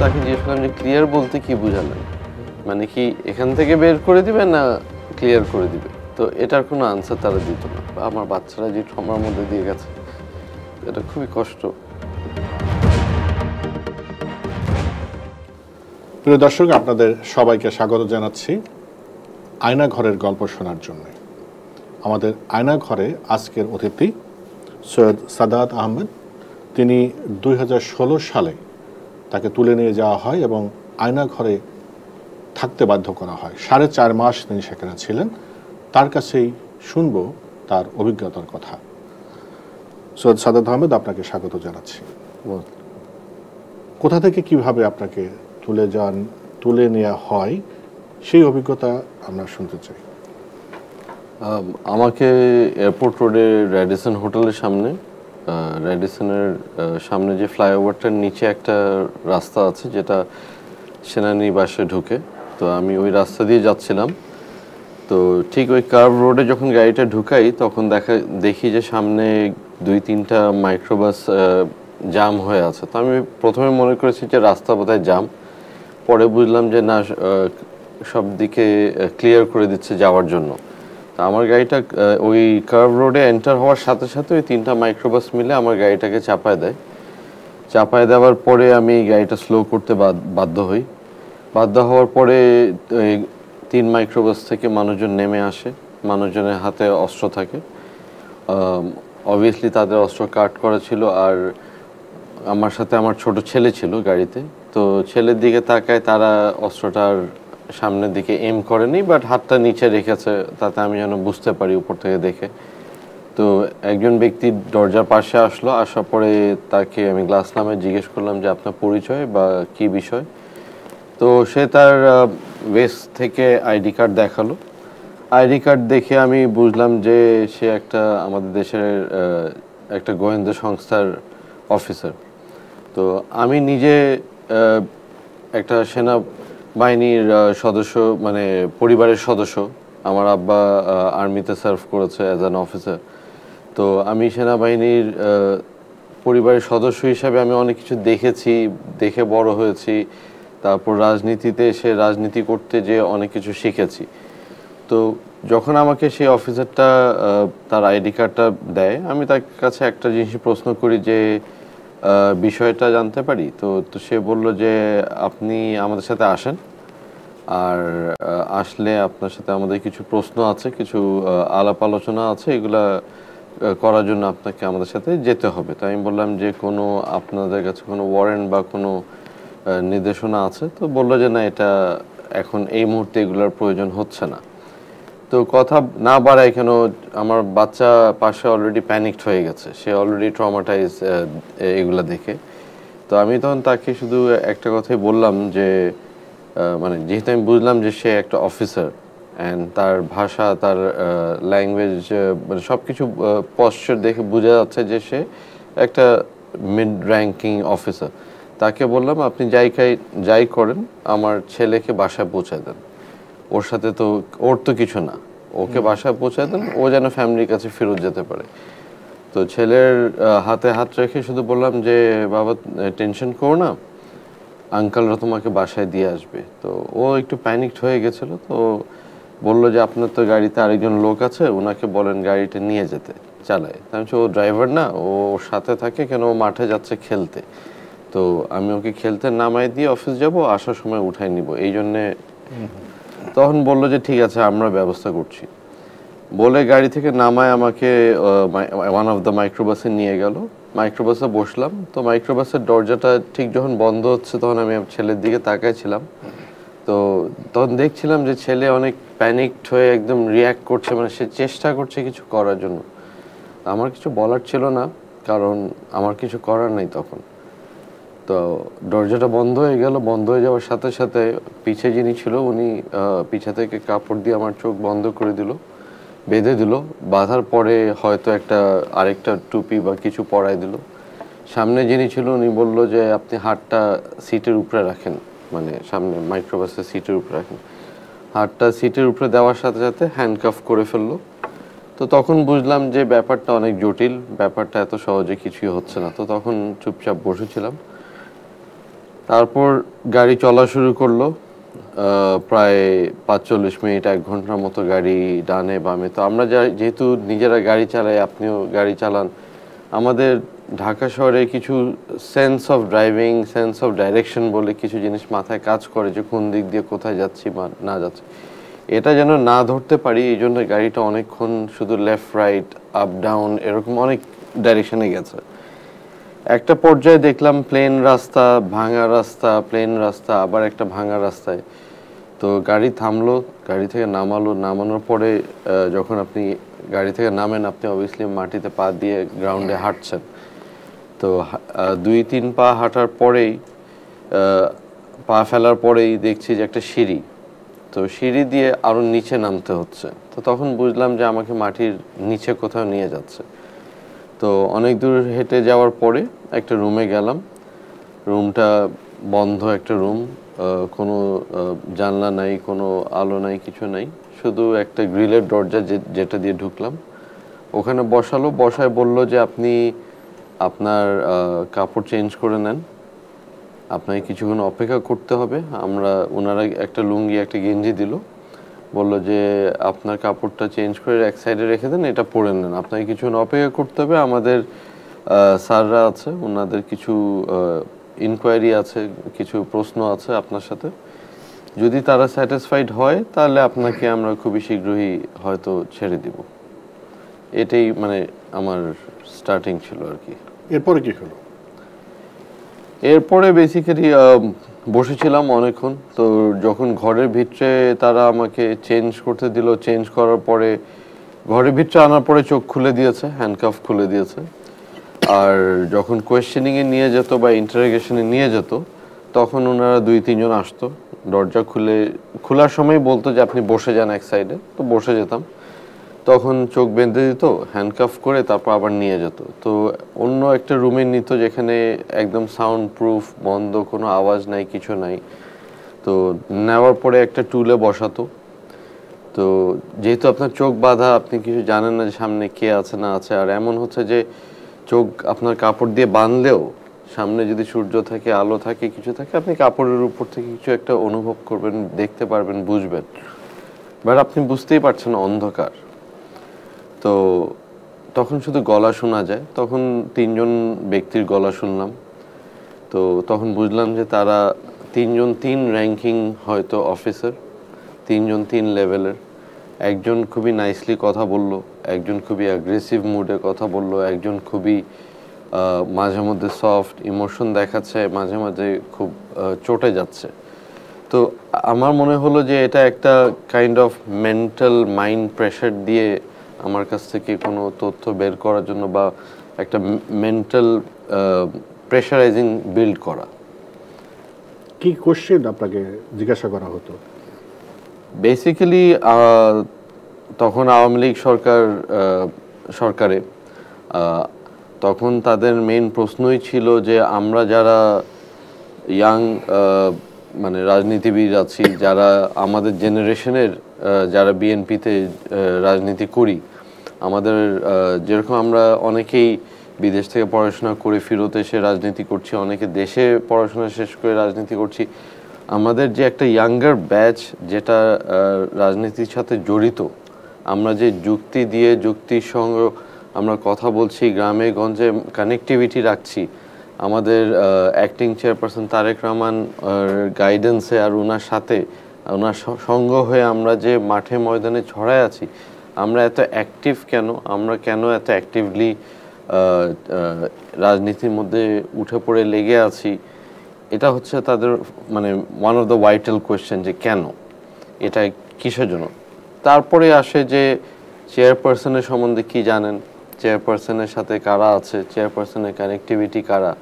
তাকে জিজ্ঞেস করলাম যে ক্লিয়ার বলতে কি বুঝালেন, মানে কি এখান থেকে বের করে দিবে না ক্লিয়ার করে দিবে? তো এটার কোনো আনসার তারা দিত না। আমার বাচ্চারা যে ট্রমার মধ্যে দিয়ে গেছে, এটা খুবই কষ্ট। প্রিয় দর্শক, আপনাদের সবাইকে স্বাগত জানাচ্ছি আয়না ঘরের গল্প শোনার জন্য। আমাদের আয়না ঘরে আজকের অতিথি সৈয়দ সাদাত আহমেদ। তিনি 2016 সালে তাকে তুলে নিয়ে যাওয়া হয় এবং আয়না ঘরে থাকতে বাধ্য করা হয়। 4.5 মাস তিনি সেখানে ছিলেন। তার কাছেই শুনব তার অভিজ্ঞতার কথা। সৈয়দ সাদাত আহমেদ, আপনাকে স্বাগত জানাচ্ছি। কোথা থেকে কিভাবে আপনাকে তুলে নেওয়া হয় সেই অভিজ্ঞতা আমরা শুনতে চাই। আমাকে এয়ারপোর্ট রোডে র্যাডিসন হোটেলের সামনে, র্যাডিসনের সামনে যে ফ্লাইওভারটার নিচে একটা রাস্তা আছে যেটা সেনানিবাসে ঢুকে, তো আমি ওই রাস্তা দিয়ে যাচ্ছিলাম। তো ঠিক ওই কার্ভ রোডে যখন গাড়িটা ঢুকাই তখন দেখি যে সামনে 2-3টা মাইক্রোবাস জাম হয়ে আছে। তো আমি প্রথমে মনে করেছি যে রাস্তা বোধহয় জাম, পরে বুঝলাম যে না, সব দিকে ক্লিয়ার করে দিচ্ছে যাওয়ার জন্য। তো আমার গাড়িটা ওই কার্ভ রোডে এন্টার হওয়ার সাথে সাথে ওই 3টা মাইক্রোবাস মিলে আমার গাড়িটাকে চাপায় দেয়। চাপায় দেওয়ার পরে আমি গাড়িটা স্লো করতে বাধ্য হই। বাধ্য হওয়ার পরে 3 মাইক্রোবাস থেকে মানুষজন নেমে আসে। মানুষজনের হাতে অস্ত্র থাকে, অবভিয়াসলি তাদের অস্ত্র কাট করা ছিল। আর আমার সাথে আমার ছোট ছেলে ছিল গাড়িতে। তো ছেলের দিকে তাকায়, তারা অস্ত্রটার সামনের দিকে এম করেনি, বাট হাতটা নিচে রেখেছে, তাতে আমি যেন বুঝতে পারি উপর থেকে দেখে। তো একজন ব্যক্তি দরজার পাশে আসলো, আসার পরে তাকে আমি গ্লাস নামে জিজ্ঞেস করলাম যে আপনার পরিচয় বা কি বিষয়। তো সে তার ওয়েস্ট থেকে আইডি কার্ড দেখালো। আইডি কার্ড দেখে আমি বুঝলাম যে সে আমাদের দেশের একটা গোয়েন্দা সংস্থার অফিসার। তো আমি নিজে একটা সেনাবাহিনীর সদস্য, মানে পরিবারের সদস্য। আমার আব্বা আর্মিতে সার্ভ করেছে অ্যাজ অ্যান অফিসার। তো আমি সেনাবাহিনীর পরিবারের সদস্য হিসাবে আমি অনেক কিছু দেখেছি, দেখে বড় হয়েছি। তারপর রাজনীতিতে এসে রাজনীতি করতে যে অনেক কিছু শিখেছি। তো যখন আমাকে সেই অফিসারটা তার আইডি কার্ডটা দেয়, আমি তার কাছে একটা জিনিস প্রশ্ন করি যে বিষয়টা জানতে পারি? তো সে বলল যে আপনি আমাদের সাথে আসেন, আর আসলে আপনার সাথে আমাদের কিছু প্রশ্ন আছে, কিছু আলাপ আলোচনা আছে, এগুলা করার জন্য আপনাকে আমাদের সাথে যেতে হবে। তো আমি বললাম যে আপনাদের কাছে কোনো ওয়ারেন্ট বা কোনো নির্দেশনা আছে? তো বললো যে না, এটা এখন এই মুহূর্তে এগুলোর প্রয়োজন হচ্ছে না। তো কথা না বাড়ায়, কেন আমার বাচ্চা পাশে অলরেডি প্যানিকড হয়ে গেছে, সে অলরেডি ট্রমাটাইজ এগুলা দেখে। তো আমি তখন তাকে শুধু একটা কথাই বললাম যে মানে যেহেতু আমি বুঝলাম যে সে একটা অফিসার, অ্যান্ড তার ভাষা, তার ল্যাঙ্গুয়েজ, মানে সব কিছু পশ্চার দেখে বোঝা যাচ্ছে যে সে একটা মিড র্যাঙ্কিং অফিসার। তাকে বললাম আপনি যাই করেন আমার ছেলেকে বাসায় পৌঁছায় দেন। ওর তো কিছু না, ওকে বাসায় পৌঁছায় দেন, ও যেন ফ্যামিলির কাছে ফেরত যেতে পারে। তো ছেলের হাতে হাত রেখে শুধু বললাম যে বাবা টেনশন করো না, আঙ্কালরা তোমাকে বাসায় দিয়ে আসবে। তো ও একটু প্যানিকড হয়ে গেছিলো। তো বললো যে আপনার তো গাড়িতে আরেকজন লোক আছে, ওনাকে বলেন গাড়িটা নিয়ে যেতে, চালায়। আমি ও ড্রাইভার না, ওর সাথে থাকে, কেন ও মাঠে যাচ্ছে খেলতে। তো আমি ওকে খেলতে নামাই দিয়ে অফিস যাব, আসার সময় উঠাই নিব, এই জন্যে। তখন বললো যে ঠিক আছে, আমরা ব্যবস্থা করছি বলে গাড়ি থেকে নামায় আমাকে ওয়ান অফ দ্য মাইক্রোবাসে নিয়ে গেল। মাইক্রোবাসে বসলাম। তো মাইক্রোবাসের দরজাটা ঠিক যখন বন্ধ হচ্ছে তখন আমি ছেলের দিকে তাকাইছিলাম। তো তখন দেখছিলাম যে ছেলে অনেক প্যানিকড হয়ে একদম রিয়্যাক্ট করছে, মানে সে চেষ্টা করছে কিছু করার জন্য। আমার কিছু বলার ছিল না, কারণ আমার কিছু করার নেই তখন। তো দরজাটা বন্ধ হয়ে গেল। বন্ধ হয়ে যাওয়ার সাথে সাথে পিছে যিনি ছিল উনি পিছে থেকে কাপড় দিয়ে আমার চোখ বন্ধ করে দিল, বেঁধে দিল। বাঁধার পরে হয়তো আরেকটা টুপি বা কিছু পরাই দিল। সামনে যিনি ছিল উনি বলল যে আপনি হাতটা সিটের উপরে রাখেন, মানে সামনে মাইক্রোবাসের সিটের উপরে রাখেন। হাতটা সিটের উপরে দেওয়ার সাথে সাথে হ্যান্ডকাফ করে ফেললো। তো তখন বুঝলাম যে ব্যাপারটা অনেক জটিল, ব্যাপারটা এত সহজে কিছুই হচ্ছে না। তো তখন চুপচাপ বসেছিলাম। তারপর গাড়ি চলা শুরু করলো, প্রায় 45 মিনিট 1 ঘন্টার মতো গাড়ি ডানে বামে। তো আমরা যেহেতু নিজেরা গাড়ি চালাই, আপনিও গাড়ি চালান, আমাদের ঢাকা শহরে কিছু sense of driving, sense of direction বলে কিছু জিনিস মাথায় কাজ করে, যে কোন দিক দিয়ে কোথায় যাচ্ছি বা না যাচ্ছি। এটা যেন না ধরতে পারি, এই জন্য গাড়িটা অনেকক্ষণ শুধু লেফট রাইট আপ ডাউন এরকম অনেক ডাইরেকশনে গেছে। একটা পর্যায়ে দেখলাম প্লেন রাস্তা, ভাঙা রাস্তা, প্লেন রাস্তা, আবার একটা ভাঙা রাস্তায়। তো গাড়ি থামলো, গাড়ি থেকে নামালো, নামানোর পরে যখন আপনি গাড়ি থেকে নামেন, আপনি অবভিয়াসলি মাটিতে পা দিয়ে গ্রাউন্ডে হাঁটছেন। তো 2-3 পা হাঁটার পরেই, পা ফেলার পরেই দেখছি যে একটা সিঁড়ি। তো সিঁড়ি দিয়ে আরও নিচে নামতে হচ্ছে। তো তখন বুঝলাম যে আমাকে মাটির নিচে কোথাও নিয়ে যাচ্ছে। তো অনেক দূর হেঁটে যাওয়ার পরে একটা রুমে গেলাম। রুমটা বন্ধ একটা রুম, কোনো জানলা নাই, কোনো আলো নাই, কিছু নাই, শুধু একটা গ্রিলের দরজা যেটা দিয়ে ঢুকলাম। ওখানে বসালো, বসায় বলল যে আপনি আপনার কাপড় চেঞ্জ করে নেন, আপনাকে কিছুক্ষণ অপেক্ষা করতে হবে। ওনারা একটা লুঙ্গি একটা গেঞ্জি দিল, বলল যে আপনার কাপড়টা চেঞ্জ করে এক সাইডে রেখে দেন, এটা পরে নেন, আপনাকে কিছুক্ষণ অপেক্ষা করতে হবে। আমাদের স্যাররা আছে, ওনাদের কিছু ইনকোয়ারি আছে, কিছু প্রশ্ন আছে আপনার সাথে, যদি তারা স্যাটিসফাইড হয় তাহলে আপনাকে আমরা খুবই শীঘ্রই হয়তো ছেড়ে দিব। এটাই মানে আমার স্টার্টিং ছিল আর কি। এরপরে কি হলো? এরপরে বেসিক্যালি বসেছিলাম অনেকক্ষণ। তো যখন ঘরের ভিতরে তারা আমাকে চেঞ্জ করতে দিল, চেঞ্জ করার পরে ঘরের ভিতরে আনার পরে চোখ খুলে দিয়েছে, হ্যান্ডকাফ খুলে দিয়েছে। আর যখন কোয়েশ্চেনিংয়ে নিয়ে যেত বা ইন্টারোগেশনে নিয়ে যেত, তখন ওনারা 2-3 জন আসতো, দরজা খোলার সময় বলতো যে আপনি বসে যান এক সাইডে। তো বসে যেতাম, তখন চোখ বেঁধে দিত, হ্যান্ডকাফ করে তারপর আবার নিয়ে যেত। তো অন্য একটা রুমে নিত, যেখানে একদম সাউন্ড প্রুফ, বন্ধ, কোনো আওয়াজ নাই, কিছু নাই। তো নেওয়ার পরে একটা টুলে বসাতো। তো যেহেতু আপনার চোখ বাঁধা, আপনি কিছু জানেন না যে সামনে কে আছে না আছে। আর এমন হচ্ছে যে চোখ আপনার কাপড় দিয়ে বাঁধলেও সামনে যদি সূর্য থাকে, আলো থাকে, কিছু থাকে, আপনি কাপড়ের উপর থেকে কিছু একটা অনুভব করবেন, দেখতে পারবেন, বুঝবেন। বাট আপনি বুঝতেই পারছেন না, অন্ধকার। তো তখন শুধু গলা শোনা যায়। তখন 3 জন ব্যক্তির গলা শুনলাম। তো তখন বুঝলাম যে তারা 3 জন 3 র্যাঙ্কিং হয়তো অফিসার, 3 জন 3 লেভেলের। একজন খুবই নাইসলি কথা বলল, একজন খুবই অ্যাগ্রেসিভ মুডে কথা বলল, একজন খুবই মাঝে মধ্যে সফট ইমোশন দেখাচ্ছে, মাঝে মাঝে খুব চটে যাচ্ছে। তো আমার মনে হলো যে এটা একটা kind of mental mind pressure দিয়ে আমার কাছ থেকে কোনো তথ্য বের করার জন্য, বা একটা মেন্টাল প্রেশারাইজিং বিল্ড করা। কি কোশ্চেন আপনাকে জিজ্ঞাসা করা হতো? বেসিক্যালি তখন আওয়ামী লীগ সরকারে তখন তাদের মেইন প্রশ্নই ছিল যে আমরা যারা ইয়াং মানে রাজনীতিবিদ আছি, যারা আমাদের জেনারেশনের, যারা বিএনপিতে রাজনীতি করি, আমাদের যেরকম আমরা অনেকেই বিদেশ থেকে পড়াশোনা করে ফেরত এসে রাজনীতি করছি, অনেকে দেশে পড়াশোনা শেষ করে রাজনীতি করছি, আমাদের যে একটা ইয়াঙ্গার ব্যাচ যেটা রাজনীতির সাথে জড়িত, আমরা যে যুক্তি দিয়ে, যুক্তির সঙ্গে আমরা কথা বলছি, গ্রামে গঞ্জে কানেক্টিভিটি রাখছি, আমাদের অ্যাক্টিং চেয়ারপারসন তারেক রহমান গাইডেন্সে আর ওনার সাথে, ওনার সঙ্গ হয়ে আমরা যে মাঠে ময়দানে ছড়ায় আছি, আমরা এত অ্যাক্টিভ কেন, আমরা কেন এত অ্যাক্টিভলি রাজনীতির মধ্যে উঠে পড়ে লেগে আছি, এটা হচ্ছে তাদের মানে one of the vital question, যে কেন, এটা কিসের জন্য। তারপরে আসে যে চেয়ারপারসনের সম্বন্ধে কি জানেন, চেয়ারপারসনের সাথে কারা আছে, চেয়ারপারসনের কানেক্টিভিটি কারা,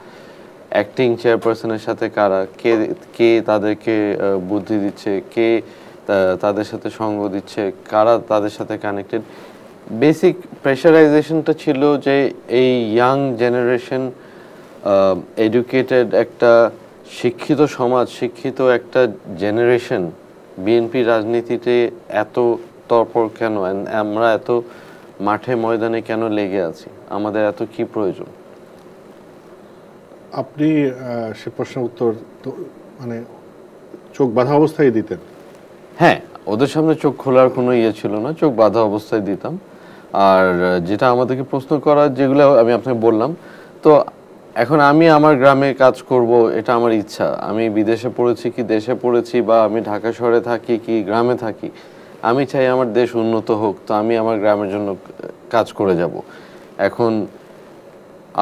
অ্যাক্টিং চেয়ারপারসনের সাথে কারা, কে কে তাদেরকে বুদ্ধি দিচ্ছে, কে তাদের সাথে সঙ্গ দিচ্ছে, কারা তাদের সাথে কানেক্টেড। বেসিক প্রেশারাইজেশনটা ছিল যে এই ইয়াং জেনারেশন, এডুকেটেড একটা শিক্ষিত সমাজ, শিক্ষিত একটা জেনারেশন বিএনপি রাজনীতিতে এত তৎপর কেন, আমরা এত মাঠে ময়দানে কেন লেগে আছি, আমাদের এত কি প্রয়োজন। আপনি সে প্রশ্নের উত্তর তো মানে চোখ বাঁধা অবস্থায় দিতেন? হ্যাঁ, ওদের সামনে চোখ খোলার কোনো ইয়ে ছিল না, চোখ বাঁধা অবস্থায় দিতাম। আর যেটা আমাদেরকে প্রশ্ন করা, যেগুলো আমি আপনাকে বললাম, তো এখন আমি আমার গ্রামে কাজ করব, এটা আমার ইচ্ছা। আমি বিদেশে পড়েছি কি দেশে পড়েছি, বা আমি ঢাকা শহরে থাকি কি গ্রামে থাকি, আমি চাই আমার দেশ উন্নত হোক, তো আমি আমার গ্রামের জন্য কাজ করে যাব। এখন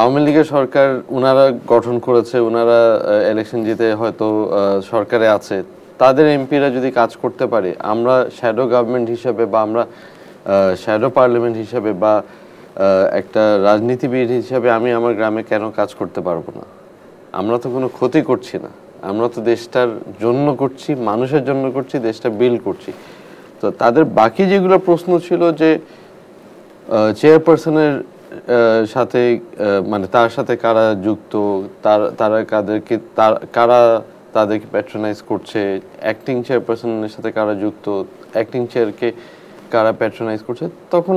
আওয়ামী লীগের সরকার উনারা গঠন করেছে, উনারা ইলেকশন জিতে হয়তো সরকারে আছে, তাদের এমপিরা যদি কাজ করতে পারে, আমরা শ্যাডো গভর্নমেন্ট হিসেবে বা আমরা শ্যাডো পার্লামেন্ট হিসেবে বা একটা রাজনীতিবিদ হিসেবে আমি আমার গ্রামে কেন কাজ করতে পারবো না? আমরা তো কোনো ক্ষতি করছি না, আমরা তো দেশটার জন্য করছি, মানুষের জন্য করছি, দেশটা বিল্ড করছি। তো তাদের বাকি যেগুলো প্রশ্ন ছিল যে চেয়ারপারসনের সাথে মানে তার সাথে কারা যুক্ত, তারা কাদেরকে কারা তাদেরকে প্যাট্রোনাইজ করছে, অ্যাক্টিং চেয়ারপারসনের সাথে কারা যুক্ত, অ্যাক্টিং চেয়ারকে কারা প্যাট্রোনাইজ করছে, তখন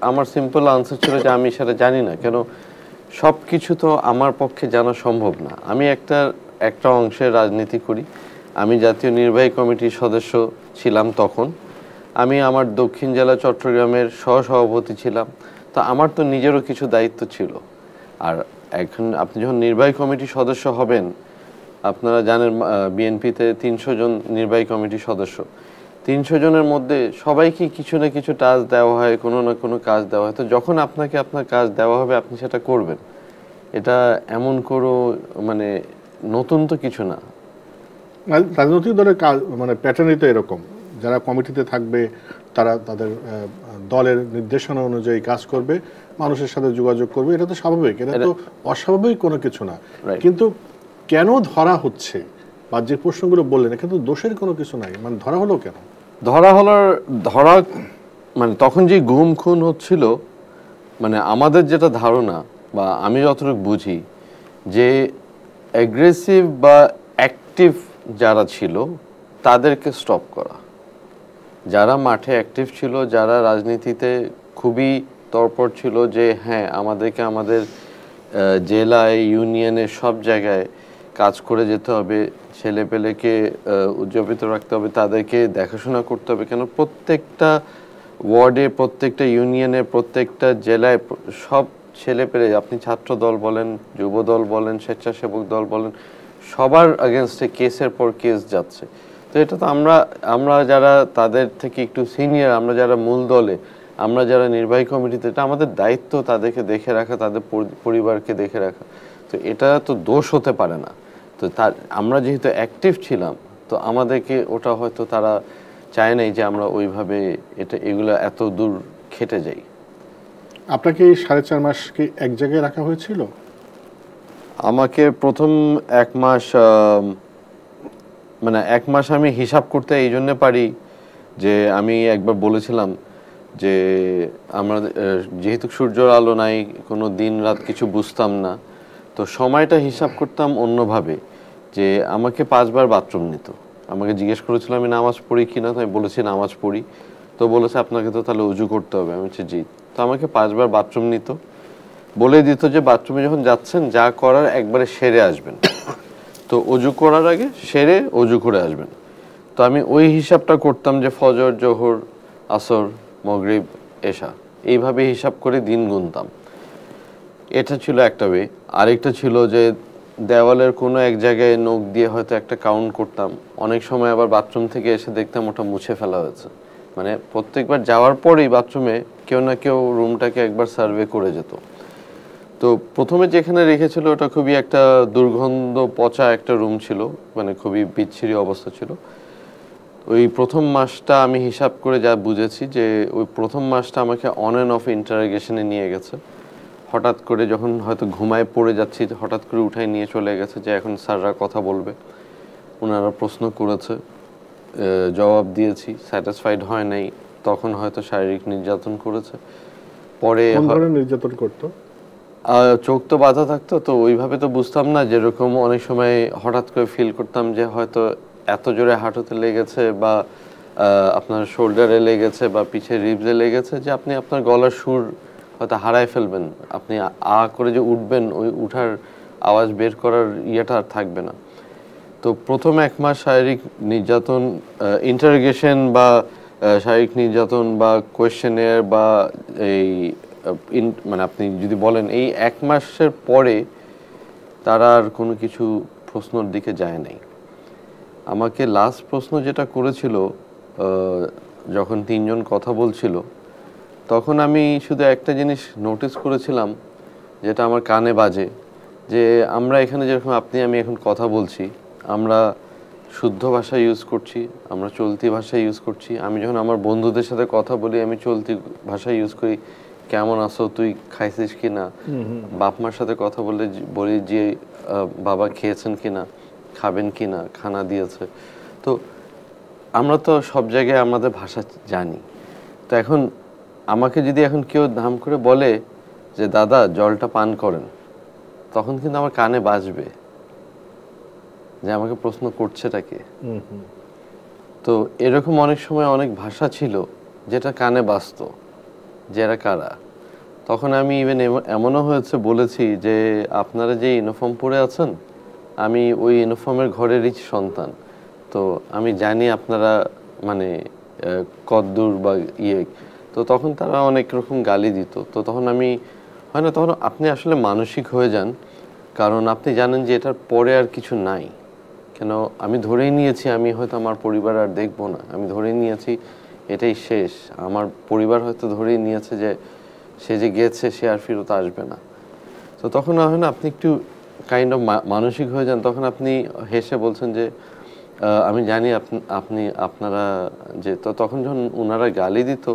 আমার সিম্পল আনসার ছিল যে আমি সেটা জানি না। কেন, সব কিছু তো আমার পক্ষে জানা সম্ভব না। আমি একটা অংশের রাজনীতি করি। আমি জাতীয় নির্বাহী কমিটির সদস্য ছিলাম তখন। আমি আমার দক্ষিণ জেলা চট্টগ্রামের সহসভাপতি ছিলাম। তো আমার তো নিজেরও কিছু দায়িত্ব ছিল। আর এখন আপনি যখন নির্বাহী কমিটির সদস্য হবেন, আপনারা জানেন বিএনপিতে 300 জন নির্বাহী কমিটির সদস্য। 300 জনের মধ্যে সবাইকে কিছু না কিছু টাস্ক দেওয়া হয়, কোনো না কোনো কাজ দেওয়া হয়। তো যখন আপনাকে আপনার কাজ দেওয়া হবে, আপনি সেটা করবেন। এটা এমন কোনো মানে নতুন তো কিছু না। রাজনৈতিক দলের কাজ মানে প্যাটার্নই তো এরকম, যারা কমিটিতে থাকবে তারা তাদের দলের নির্দেশনা অনুযায়ী কাজ করবে, মানুষের সাথে যোগাযোগ করবে, এটা তো স্বাভাবিক, এটা তো অস্বাভাবিক কোনো কিছু না। কিন্তু কেন ধরা হচ্ছে বা যে প্রশ্নগুলো বললেন, কিন্তু দোষের কোনো কিছু নাই, মানে ধরা হলো কেন? ধরা মানে তখন যে গুম খুন হচ্ছিল, মানে আমাদের যেটা ধারণা বা আমি যতটুকু বুঝি, যে অ্যাগ্রেসিভ বা অ্যাক্টিভ যারা ছিল তাদেরকে স্টপ করা, যারা মাঠে অ্যাক্টিভ ছিল, যারা রাজনীতিতে খুবই তৎপর ছিল, যে হ্যাঁ আমাদেরকে আমাদের জেলায় ইউনিয়নে সব জায়গায় কাজ করে যেতে হবে, ছেলেপেলেকে উজ্জীবিত রাখতে হবে, তাদেরকে দেখাশোনা করতে হবে। কেন, প্রত্যেকটা ওয়ার্ডে, প্রত্যেকটা ইউনিয়নে, প্রত্যেকটা জেলায় সব ছেলেপেলে, আপনি ছাত্র দল বলেন, যুব দল বলেন, স্বেচ্ছাসেবক দল বলেন, সবার এগেনস্টে কেসের পর কেস যাচ্ছে। তো এটা তো আমরা যারা তাদের থেকে একটু সিনিয়র, আমরা যারা মূল দলে, আমরা যারা নির্বাহী কমিটিতে, এটা আমাদের দায়িত্ব তাদেরকে দেখে রাখা, তাদের পরিবারকে দেখে রাখা। তো এটা তো দোষ হতে পারে না। তো আমরা যেহেতু অ্যাক্টিভ ছিলাম, তো আমাদেরকে ওটা হয়তো তারা চায় নাই যে আমরা ওইভাবে এগুলো এত দূর খেটে যাই। আপনাকে এই 4.5 মাস কি এক জায়গায় রাখা হয়েছিল? আমাকে প্রথম 1 মাস মানে 1 মাস আমি হিসাব করতে এই জন্য পারি যে আমি একবার বলেছিলাম যে আমরা যেহেতু সূর্যের আলো নাই, কোনো দিন রাত কিছু বুঝতাম না, তো সময়টা হিসাব করতাম অন্যভাবে। যে আমাকে 5 বার বাথরুম নিত, আমাকে জিজ্ঞেস করেছিল আমি নামাজ পড়ি কিনা, তো আমি বলেছি নামাজ পড়ি। তো বলেছে আপনাকে তো তাহলে উজু করতে হবে। আমি বলছি জি। তো আমাকে 5 বার বাথরুম নিত, বলে দিত যে বাথরুমে যখন যাচ্ছেন যা করার একবারে সেরে আসবেন, তো অজু করার আগে সেরে অজু করে আসবেন। তো আমি ওই হিসাবটা করতাম যে ফজর, জোহর, আসর, মাগরিব, এশা, এইভাবে হিসাব করে দিন গুনতাম। এটা ছিল একটা ওয়ে। আরেকটা ছিল যে দেওয়ালের কোনো এক জায়গায় নখ দিয়ে হয়তো একটা কাউন্ট করতাম। অনেক সময় আবার বাথরুম থেকে এসে দেখতাম ওটা মুছে ফেলা হয়েছে। মানে প্রত্যেকবার যাওয়ার পরেই বাথরুমে কেউ না কেউ রুমটাকে একবার সার্ভে করে যেত। তো প্রথমে যেখানে রেখেছিল ওটা খুবই একটা দুর্গন্ধ পচা একটা রুম ছিল, মানে খুবই বিচ্ছিরি অবস্থা ছিল। ওই প্রথম মাসটা আমি হিসাব করে যা বুঝেছি যে ওই প্রথম মাসটা আমাকে অন অ্যান্ড অফ ইন্টারোগেশনে নিয়ে গেছে। হঠাৎ করে যখন হয়তো ঘুমায় পড়ে যাচ্ছি, হঠাৎ করে উঠায় নিয়ে চলে গেছে যে এখন স্যাররা কথা বলবে, ওনারা প্রশ্ন করেছে, জবাব দিয়েছি, স্যাটিসফাইড হয় নাই, তখন হয়তো শারীরিক নির্যাতন করেছে। পরে কোন ধরনের নির্যাতন করতো? চোখ তো বাধা থাকতো, তো ওইভাবে তো বুঝতাম না। যেরকম অনেক সময় হঠাৎ করে ফিল করতাম যে হয়তো এত জোরে হাঁটুতে লেগেছে বা আপনার শোল্ডারে লেগেছে বা পিঠে রিবসে লেগেছে যে আপনি আপনার গলার সুর হয়তো হারায় ফেলবেন। আপনি করে যে উঠবেন, ওই উঠার আওয়াজ বের করার ইয়েটা আর থাকবে না। তো প্রথম 1 মাস শারীরিক নির্যাতন, ইন্টারোগেশন বা শারীরিক নির্যাতন বা কোয়েশ্চেনের বা এই মানে আপনি যদি বলেন এই 1 মাসের পরে তারা আর কোনো কিছু প্রশ্নর দিকে যায় নাই। আমাকে লাস্ট প্রশ্ন যেটা করেছিল যখন 3 জন কথা বলছিল, তখন আমি শুধু একটা জিনিস নোটিস করেছিলাম যেটা আমার কানে বাজে, যে আমরা এখানে যেরকম আপনি আমি এখন কথা বলছি, আমরা শুদ্ধ ভাষা ইউজ করছি, আমরা চলতি ভাষা ইউজ করছি। আমি যখন আমার বন্ধুদের সাথে কথা বলি আমি চলতি ভাষা ইউজ করি, কেমন আছো, তুই খাইছিস কি না। বাপ মার সাথে কথা বললে বলি যে বাবা খেয়েছেন কি না, খাবেন কি না, খানা দিয়েছে। তো আমরা তো সব জায়গায় আমাদের ভাষা জানি। তো এখন আমাকে যদি এখন কেউ ধাম করে বলে যে দাদা জলটা পান করেন, তখন কিন্তু আমার কানে বাজবে যে আমাকে প্রশ্ন করছেটা কে। তো এরকম অনেক সময় অনেক ভাষা ছিল যেটা কানে বাজতো, যারা কারা। তখন আমি ইভেন এমনও হয়েছে বলেছি যে আপনারা যে ইউনিফর্ম পরে আছেন, আমি ওই ইউনিফর্মের ঘরেরই সন্তান, তো আমি জানি আপনারা মানে কদ্দূর বা ইয়ে। তো তখন তারা অনেক রকম গালি দিত। তো তখন আমি হয় না, তখন আপনি আসলে মানসিক হয়ে যান, কারণ আপনি জানেন যে এটার পরে আর কিছু নাই। কেন আমি ধরেই নিয়েছি আমি হয়তো আমার পরিবার আর দেখবো না, আমি ধরেই নিয়েছি এটাই শেষ। আমার পরিবার হয়তো ধরেই নিয়েছে যে সে যে গেছে সে আর ফেরত আসবে না। তো তখন হয় না আপনি একটু কাইন্ড অফ মানসিক হয়ে যান। তখন আপনি হেসে বলছেন যে আমি জানি আপনারা যে। তো তখন যখন ওনারা গালি দিত,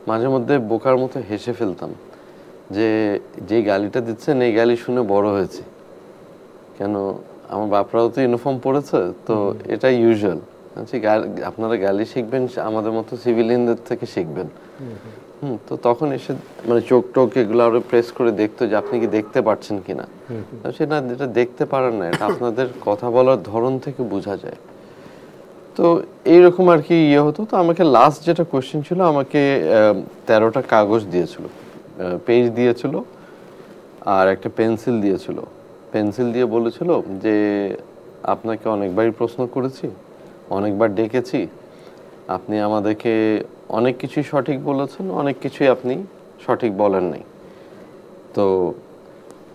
মাঝে মধ্যে বোকার মতো হেসে ফেলতাম যে যেই গালিটা দিচ্ছেন এই গালি শুনে বড় হয়েছে। কেন আমার বাপরাও তো ইউনিফর্ম পরেছে, তো এটা ইউজুয়াল। আপনারা গালি শিখবেন আমাদের মতো সিভিলিয়ানদের থেকে শিখবেন। তো তখন এসে মানে চোখ টোক এগুলো আরো প্রেস করে দেখতো যে আপনি কি দেখতে পাচ্ছেন কিনা। সেটা যেটা দেখতে পারেন না, এটা আপনাদের কথা বলার ধরন থেকে বোঝা যায়। তো এইরকম আর কি ইয়ে হতো। তো আমাকে লাস্ট যেটা কোয়েশ্চেন ছিল, আমাকে 13টা কাগজ দিয়েছিল, পেজ দিয়েছিল আর একটা পেন্সিল দিয়েছিল। পেন্সিল দিয়ে বলেছিল যে আপনাকে অনেকবারই প্রশ্ন করেছি, অনেকবার ডেকেছি, আপনি আমাদেরকে অনেক কিছুই সঠিক বলেছেন, অনেক কিছুই আপনি সঠিক বলেন নাই। তো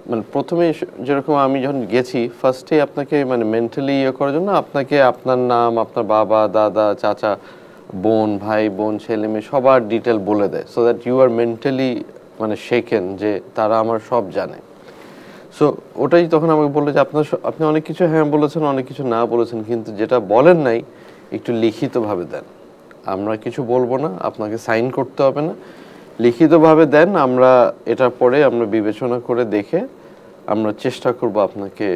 মানে প্রথমে যেরকম আমি যখন গেছি ফার্স্টে আপনাকে মানে মেন্টালি ইয়ে করার জন্য আপনাকে আপনার নাম, আপনার বাবা, দাদা, চাচা, বোন, ভাই, বোন, ছেলে মেয়ে সবার ডিটেল বলে দেয়, so that you are mentally মানে শেখেন যে তারা আমার সব জানে। সো ওটাই তখন আমাকে বললো যে আপনি অনেক কিছু হ্যাঁ বলেছেন, অনেক কিছু না বলেছেন, কিন্তু যেটা বলেন নাই একটু লিখিতভাবে দেন। আমরা কিছু বলবো না, আপনাকে সাইন করতে হবে না, লিখিতভাবে দেন, আমরা এটার পরে আমরা বিবেচনা করে দেখে আমরা চেষ্টা করব আপনাকে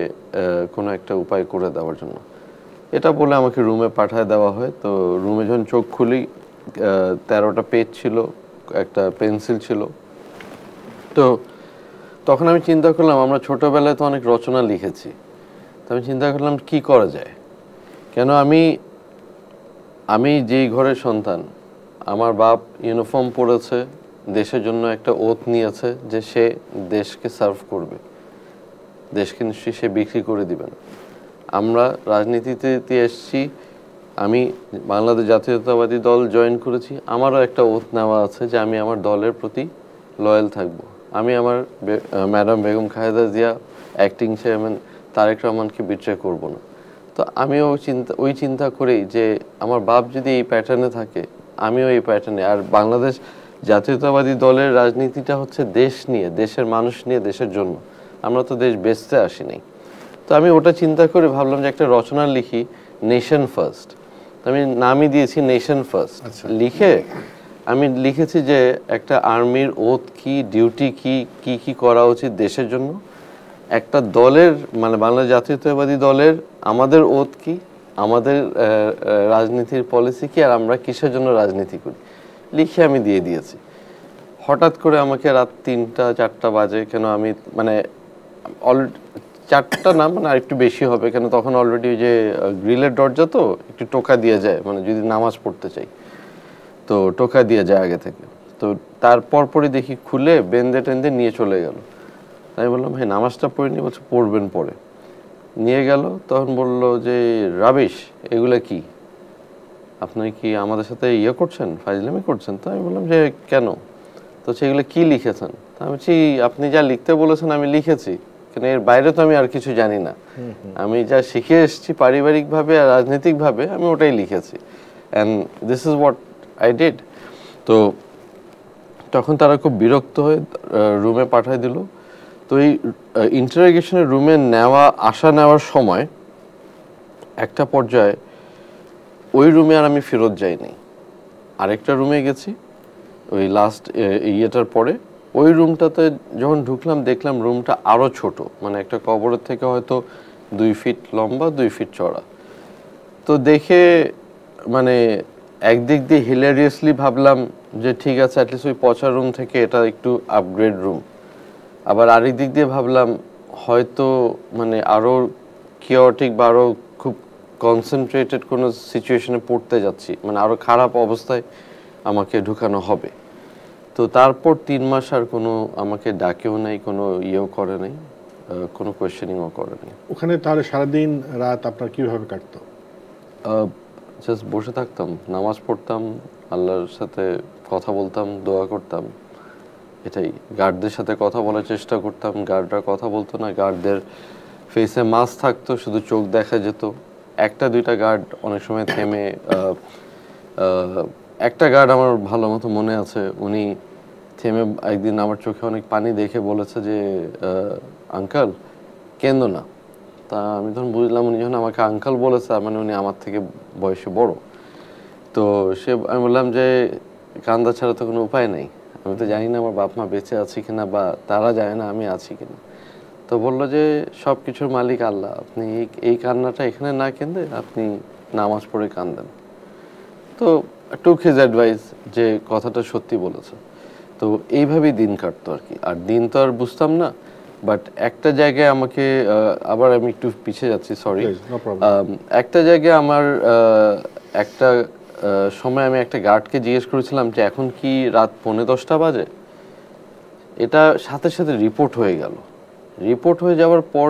কোনো একটা উপায় করে দেওয়ার জন্য। এটা বলে আমাকে রুমে পাঠায় দেওয়া হয়। তো রুমে যখন চোখ খুলি 13টা পেজ ছিল, একটা পেন্সিল ছিল। তো তখন আমি চিন্তা করলাম আমরা ছোটবেলায় তো অনেক রচনা লিখেছি, তো আমি চিন্তা করলাম কি করা যায়। কেন আমি যেই ঘরের সন্তান, আমার বাপ ইউনিফর্ম পরেছে, দেশের জন্য একটা ওথ নিয়েছে যে সে দেশকে সার্ভ করবে, দেশকে নিশ্চয়ই সে বিক্রি করে দিবেন। আমরা রাজনীতিতে এসেছি, আমি বাংলাদেশ জাতীয়তাবাদী দল জয়েন করেছি, আমারও একটা ওথ নেওয়া আছে যে আমি আমার দলের প্রতি লয়াল থাকব। আমি আমার madam Begum Khaleda Zia, acting chairman Tarique রহমানকে বিট্রে করব না। তো আমিও ওই চিন্তা করেই যে আমার বাপ যদি এই প্যাটার্নে থাকে, আমিও এই প্যাটার্নে। আর বাংলাদেশ জাতীয়তাবাদী দলের রাজনীতিটা হচ্ছে দেশ নিয়ে, দেশের মানুষ নিয়ে, দেশের জন্য। আমরা তো দেশ বেচতে আসিনি। তো আমি ওটা চিন্তা করে ভাবলাম যে একটা রচনা লিখি, নেশন ফার্স্ট। আমি নামই দিয়েছি নেশন ফার্স্ট। লিখে আমি লিখেছি যে একটা আর্মির ওথ কি, ডিউটি কি, কি কি করা উচিত দেশের জন্য, একটা দলের মানে বাংলাদেশ জাতীয়তাবাদী দলের আমাদের ওথ কি, আমাদের রাজনীতির পলিসি কি, আর আমরা কিসের জন্য রাজনীতি করি, লিখে আমি দিয়ে দিয়েছি। হঠাৎ করে আমাকে রাত 3টা-4টা বাজে, কেন আমি মানে 4টা না মানে আর একটু বেশি হবে, কেন তখন অলরেডি ওই যে গ্রিলের দরজা তো একটু টোকা দিয়ে যায়, মানে যদি নামাজ পড়তে চাই তো টোকা দিয়ে যায় আগে থেকে। তো তারপর পরই দেখি খুলে বেঁধে টেঁধে নিয়ে চলে গেল। আমি বললাম হ্যাঁ নামাজটা পড়িনি, বলছে পড়বেন পরে। নিয়ে গেল, তখন বলল যে রাবিশ, এগুলা কি, আপনি কি আমাদের সাথে ইয়ে করছেন, ফাজলামি করছেন? তো আমি বললাম যে কেন? তো সেগুলো কি লিখেছেন? তা আমি বলছি আপনি যা লিখতে বলেছেন আমি লিখেছি, কিন্তু এর বাইরে তো আমি আর কিছু জানি না। আমি যা শিখে এসেছি পারিবারিকভাবে আর রাজনৈতিকভাবে, আমি ওটাই লিখেছি, and this is what I did. তো তখন তারা খুব বিরক্ত হয়ে রুমে পাঠিয়ে দিল। তো এই ইন্টারোগেশনের রুমে নেওয়ার সময় একটা পর্যায়ে ওই রুমে আর আমি ফেরত যাইনি, আরেকটা রুমে গেছি ওই লাস্ট ইয়েটার পরে। ওই রুমটাতে যখন ঢুকলাম দেখলাম রুমটা আরও ছোট, মানে একটা কবরের থেকে হয়তো 2 ফিট লম্বা 2 ফিট চড়া। তো দেখে মানে একদিক দিয়ে হিলারিয়াসলি ভাবলাম যে ঠিক আছে, অ্যাটলিস্ট ওই পচা রুম থেকে এটা একটু আপগ্রেড রুম। আবার আরেক দিক দিয়ে ভাবলাম হয়তো মানে আরও কিওটিক বা আরও খুব কনসেন্ট্রেটেড কোনো সিচুয়েশনে পড়তে যাচ্ছি, মানে আরও খারাপ অবস্থায় আমাকে ঢুকানো হবে। তো তারপর 3 মাস আর কোনো আমাকে ডাকেও নাই, কোনো ইয়েও করে নাই, কোনো কোয়েশ্চেনিংও করে নাই। ওখানে তাহলে সারাদিন রাত আপনার কিভাবে কাটতো? জাস্ট বসে থাকতাম, নামাজ পড়তাম, আল্লাহর সাথে কথা বলতাম, দোয়া করতাম, এটাই। গার্ডদের সাথে কথা বলার চেষ্টা করতাম, গার্ডরা কথা বলতো না, গার্ডদের ফেসে মাস্ক থাকতো, শুধু চোখ দেখা যেত। একটা দুইটা গার্ড অনেক সময় থেমে একটা গার্ড আমার ভালো মতো মনে আছে, উনি থেমে একদিন আমার চোখে অনেক পানি দেখে বলেছে যে আঙ্কাল কেন্দো না। তা আমি তখন বুঝলাম উনি যখন আমাকে আঙ্কাল বলেছে মানে উনি আমার থেকে বয়সে বড়। তো আমি বললাম যে কান্দা ছাড়া তো কোনো উপায় নেই, আমি তো জানি না আমার বাপ মা বেঁচে আছে কিনা, বা তারা জানে না আমি আছি কিনা। তো বললো যে সব কিছুর মালিক আল্লাহ, আপনি এই কান্নাটা এখানে না কেঁদে আপনি নামাজ পড়ে কান্দেন। তো টুক হিজ অ্যাডভাইস, যে কথাটা সত্যি বলেছে। তো এইভাবেই দিন কাটতো আর কি। আর দিন তো আর বুঝতাম না, বাট একটা জায়গায় আমাকে আবার আমি একটু পিছিয়ে যাচ্ছি, সরি। একটা জায়গায় আমার একটা সময় আমি একটা গার্ডকে জিজ্ঞেস করেছিলাম যে এখন কি রাত 10:45 বাজে। এটা সাথে সাথে রিপোর্ট হয়ে গেল। রিপোর্ট হয়ে যাওয়ার পর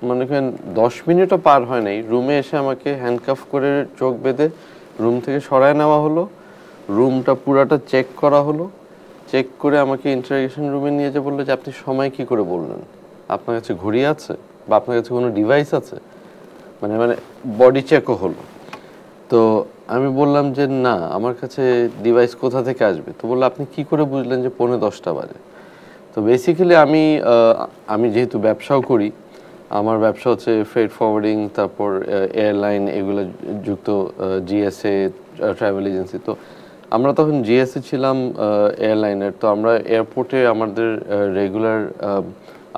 মনে করেন 10 মিনিটও পার হয় নাই, রুমে এসে আমাকে হ্যান্ডকাফ করে চোখ বেঁধে রুম থেকে সরায় নেওয়া হলো। রুমটা পুরাটা চেক করা হলো। চেক করে আমাকে ইন্টারোগেশন রুমে নিয়ে যে বললো যে আপনি সময় কি করে বললেন, আপনার কাছে ঘড়ি আছে বা আপনার কাছে কোনো ডিভাইস আছে, মানে বডি চেকও হলো। তো আমি বললাম যে না, আমার কাছে ডিভাইস কোথা থেকে আসবে। তো বললো আপনি কি করে বুঝলেন যে 10:45 বাজে। তো বেসিক্যালি আমি যেহেতু ব্যবসাও করি, আমার ব্যবসা হচ্ছে ফ্রেড ফরওয়ার্ডিং, তারপর এয়ারলাইন, এগুলো যুক্ত, জিএসএ ট্রাভেল এজেন্সি। তো আমরা তখন জিএসএ ছিলাম এয়ারলাইনের। তো আমরা এয়ারপোর্টে আমাদের রেগুলার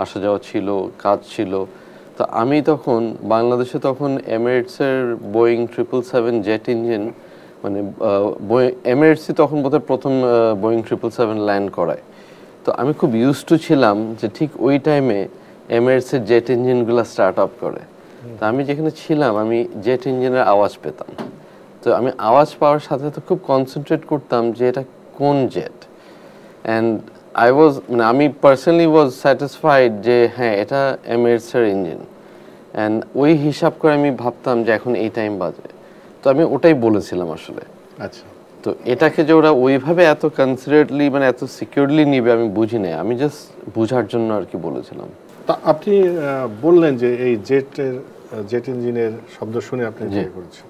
আসা যাওয়া ছিল, কাজ ছিল। তো আমি তখন বাংলাদেশে তখন এমিরেটসের বোয়িং 777 জেট ইঞ্জিন, মানে এমিরেটসই তখন বোধহয় প্রথম বোয়িং 777 ল্যান্ড করায়। তো আমি খুব ইউজ টু ছিলাম যে ঠিক ওই টাইমে এমিরেটসের জেট ইঞ্জিনগুলো স্টার্ট আপ করে। তো আমি যেখানে ছিলাম আমি জেট ইঞ্জিনের আওয়াজ পেতাম। তো আমি আওয়াজ পাওয়ার সাথে সাথে খুব কনসেন্ট্রেট করতাম যে এটা কোন জেট। অ্যান্ড আমি পার্সোনালি ওয়াজ স্যাটিসফাইড যে হ্যাঁ এটা এমিরেটসের ইঞ্জিন। অ্যান্ড ওই হিসাব করে আমি ভাবতাম যে এখন এই টাইম বাজে। তো আমি ওটাই বলেছিলাম আসলে। আচ্ছা, তো এটাকে যে ওরা ওইভাবে এত কনসিডারেটলি মানে এত সিকিউরলি নিবে আমি বুঝি নাই, আমি জাস্ট বুঝার জন্য আর কি বলেছিলাম। তা আপনি বললেন যে এই জেট ইঞ্জিনের শব্দ শুনে আপনি বিয়ে করেছেন।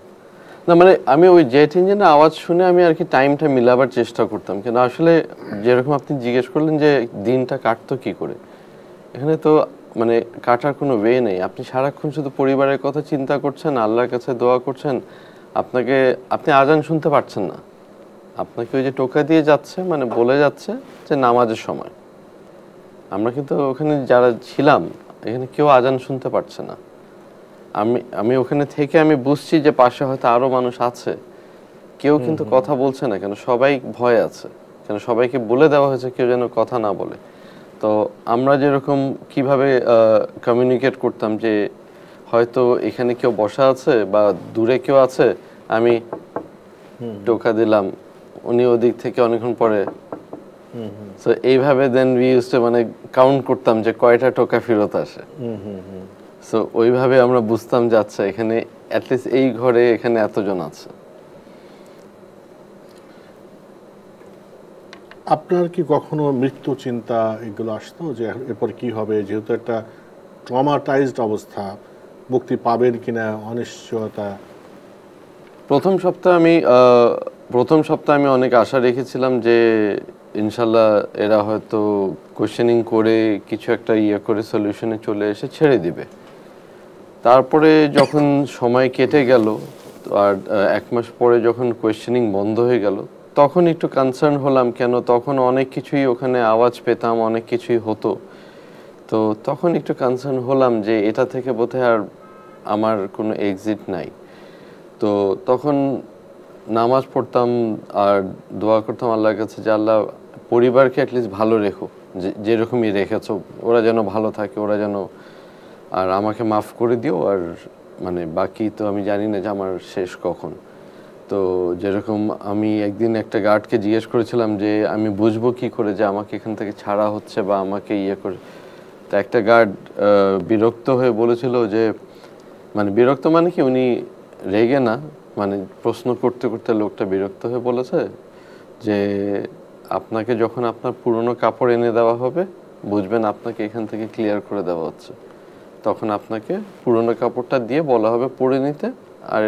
না মানে আমি ওই জেট ইঞ্জিনের আওয়াজ শুনে আমি আর কি টাইমটা মিলাবার চেষ্টা করতাম, কিন্তু আসলে যেরকম আপনি জিজ্ঞেস করলেন যে দিনটা কাটতো কি করে, এখানে তো মানে কাটার কোনো ওয়ে নেই। আপনি সারাক্ষণ শুধু পরিবারের কথা চিন্তা করছেন, আল্লাহর কাছে দোয়া করছেন। আপনি আজান শুনতে পারছেন না, আপনাকে ওই যে টোকা দিয়ে যাচ্ছে, মানে বলে যাচ্ছে যে নামাজের সময়। আমরা কিন্তু ওখানে যারা ছিলাম এখানে কেউ আজান শুনতে পারছে না। আমি ওখানে থেকে আমি বুঝছি যে পাশে হয়তো আরো মানুষ আছে, কেউ কিন্তু কথা বলছে না কেন, সবাই ভয় আছে কেন, সবাইকে বলে দেওয়া হয়েছে কেউ যেন কথা না বলে। তো আমরা যেরকম কিভাবে কমিউনিকেট করতাম যে হয়তো এখানে কেউ বসা আছে বা দূরে কেউ আছে, আমি টোকা দিলাম, উনি ওদিক থেকে অনেকক্ষণ পরে সো এইভাবে দেন উই ইউজ টু মানে কাউন্ট করতাম যে কয়টা টোকা ফেরত আসে। সো ওইভাবে আমরা বুঝতাম যে আচ্ছা এখানে অ্যাটলিস্ট এই ঘরে এখানে এতজন আছে। আপনার কি কখনো মৃত্যু চিন্তা এগুলো আসতো যে এরপর কি হবে, যেহেতু একটা ট্রমাটাইজড অবস্থা, মুক্তি পাবেন কিনা অনিশ্চয়তা? প্রথম সপ্তাহে আমি অনেক আশা রেখেছিলাম যে ইনশাল্লাহ এরা হয়তো কোয়েশ্চেনিং করে কিছু একটা করে সলিউশনে চলে এসে ছেড়ে দিবে। তারপরে যখন সময় কেটে গেল আর 1 মাস পরে যখন কোয়েশ্চেনিং বন্ধ হয়ে গেল, তখন একটু কনসার্ন হলাম, কেন তখন অনেক কিছুই ওখানে আওয়াজ পেতাম, অনেক কিছুই হতো। তো তখন একটু কনসার্ন হলাম যে এটা থেকে বোধহয় আর আমার কোনো এক্সিট নাই। তো তখন নামাজ পড়তাম আর দোয়া করতাম আল্লাহর কাছে যে আল্লাহ পরিবারকে অ্যাটলিস্ট ভালো রেখো, যেরকমই রেখেছো, ওরা যেন ভালো থাকে, ওরা যেন, আর আমাকে মাফ করে দিও। আর মানে বাকি তো আমি জানি না যে আমার শেষ কখন। তো যেরকম আমি একদিন একটা গার্ডকে জিজ্ঞেস করেছিলাম যে আমি বুঝবো কি করে যে আমাকে এখান থেকে ছাড়া হচ্ছে বা আমাকে করে। তো একটা গার্ড বিরক্ত হয়ে বলেছিল যে, মানে বিরক্ত মানে কি, উনি রেগে না, মানে প্রশ্ন করতে করতে লোকটা বিরক্ত হয়ে বলেছে যে আপনাকে যখন আপনার পুরনো কাপড় এনে দেওয়া হবে বুঝবেন আপনাকে এখান থেকে ক্লিয়ার করে দেওয়া হচ্ছে, তখন আপনাকে পুরনো কাপড়টা দিয়ে বলা হবে পরে নিতে, আর